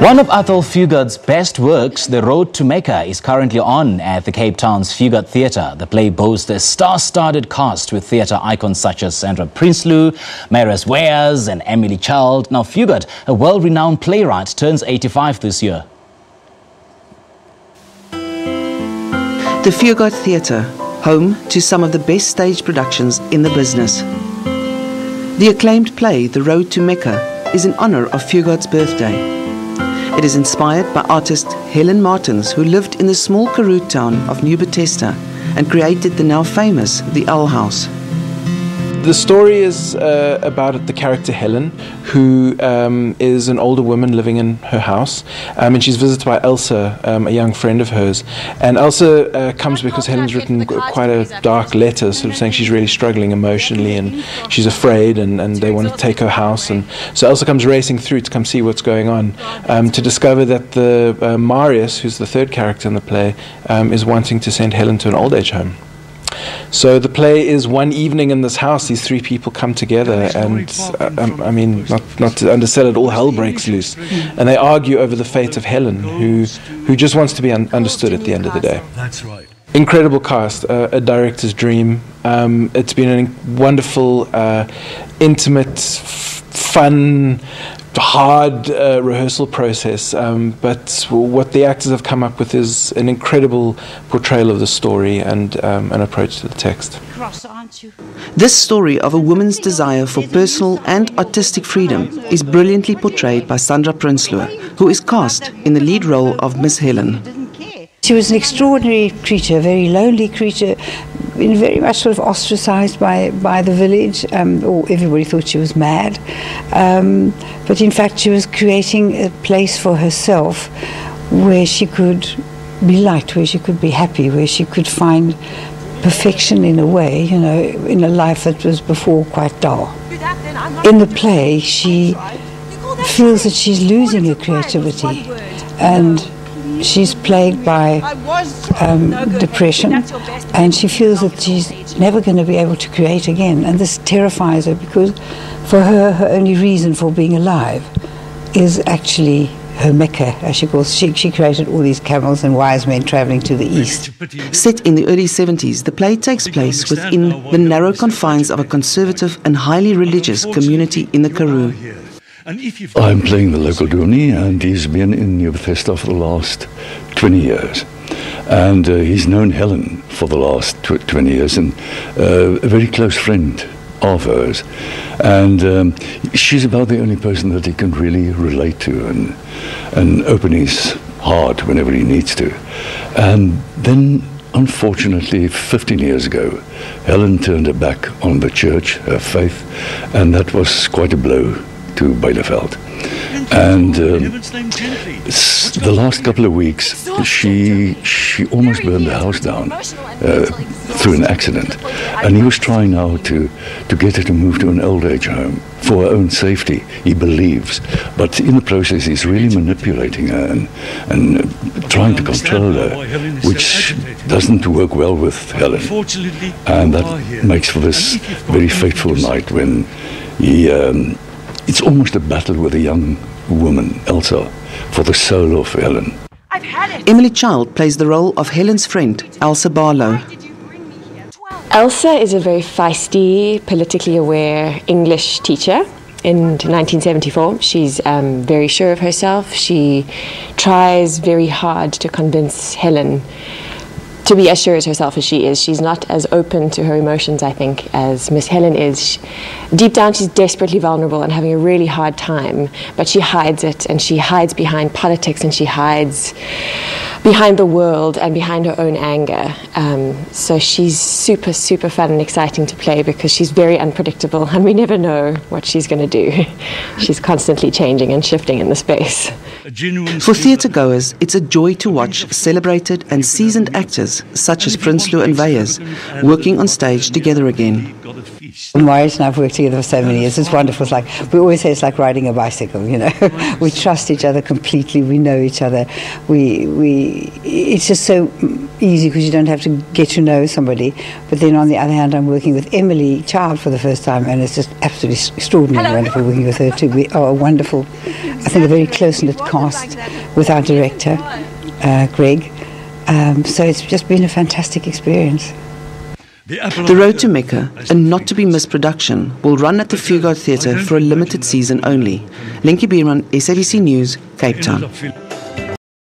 One of Athol Fugard's best works, The Road to Mecca, is currently on at the Cape Town's Fugard Theatre. The play boasts a star-studded cast with theatre icons such as Sandra Prinsloo, Marius, Weyers and Emily Child. Now Fugard, a world-renowned playwright, turns 85 this year. The Fugard Theatre, home to some of the best stage productions in the business. The acclaimed play, The Road to Mecca, is in honour of Fugard's birthday. It is inspired by artist Helen Martins, who lived in the small Karoo town of New Bethesda and created the now famous The Owl House. The story is about the character Helen, who is an older woman living in her house, and she's visited by Elsa, a young friend of hers. And Elsa comes because Helen's written quite a dark letter, sort of saying she's really struggling emotionally and she's afraid, and they want to take her house. And so Elsa comes racing through to come see what's going on, to discover that the Marius, who's the third character in the play, is wanting to send Helen to an old age home. So the play is one evening in this house. These three people come together, and I mean, not to undersell it, all hell breaks loose, and they argue over the fate of Helen, who just wants to be understood at the end of the day. That's right. Incredible cast, a director's dream. It's been a wonderful, intimate, fun, hard rehearsal process, but what the actors have come up with is an incredible portrayal of the story and an approach to the text. This story of a woman's desire for personal and artistic freedom is brilliantly portrayed by Sandra Prinsloo, who is cast in the lead role of Miss Helen. She was an extraordinary creature, a very lonely creature, very much sort of ostracized by the village, or everybody thought she was mad. But in fact, she was creating a place for herself where she could be light, where she could be happy, where she could find perfection in a way, you know, in a life that was before quite dull. In the play, she feels that she's losing her creativity, and she's plagued by depression, and she feels that she's never going to be able to create again, and this terrifies her because for her, her only reason for being alive is actually her Mecca, as she calls. She created all these camels and wise men travelling to the east. Set in the early 70s, the play takes place within the narrow confines of a conservative and highly religious community in the Karoo. I'm playing the local dooney, and he's been in New Bethesda for the last 20 years. And he's known Helen for the last 20 years, and a very close friend of hers. And she's about the only person that he can really relate to and open his heart whenever he needs to. And then, unfortunately, 15 years ago, Helen turned her back on the church, her faith, and that was quite a blow to Bielefeld. And the last couple of weeks, she almost burned the house down through an accident. And he was trying now to get her to move to an old age home for her own safety, he believes. But in the process, he's really manipulating her and trying to control her, which doesn't work well with Helen. And that makes for this very fateful night when he... it's almost a battle with a young woman, Elsa, for the soul of Helen. Emily Child plays the role of Helen's friend, Elsa Barlow. Elsa is a very feisty, politically aware English teacher. In 1974, she's very sure of herself. She tries very hard to convince Helen to be as sure as herself as she is. She's not as open to her emotions, I think, as Miss Helen is. Deep down, she's desperately vulnerable and having a really hard time, but she hides it, and she hides behind politics, and she hides behind the world and behind her own anger. So she's super, super fun and exciting to play because she's very unpredictable, and we never know what she's going to do. She's constantly changing and shifting in the space. For theatre-goers, it's a joy to watch celebrated and seasoned actors such as Prinsloo and Weyers working on stage together again. Marius and I have worked together for so many years. It's wonderful. It's like, we always say it's like riding a bicycle, you know. We trust each other completely. We know each other. It's just so easy because you don't have to get to know somebody. But then on the other hand, I'm working with Emily Child for the first time, and it's just absolutely extraordinarily wonderful working with her too. We are a wonderful, I think, a very close-knit cast with our director, Greg. So it's just been a fantastic experience. The Road to Mecca, a not-to-be-missed production, will run at the Fugard Theatre for a limited season only. Linky Bierman, SABC News, Cape Town.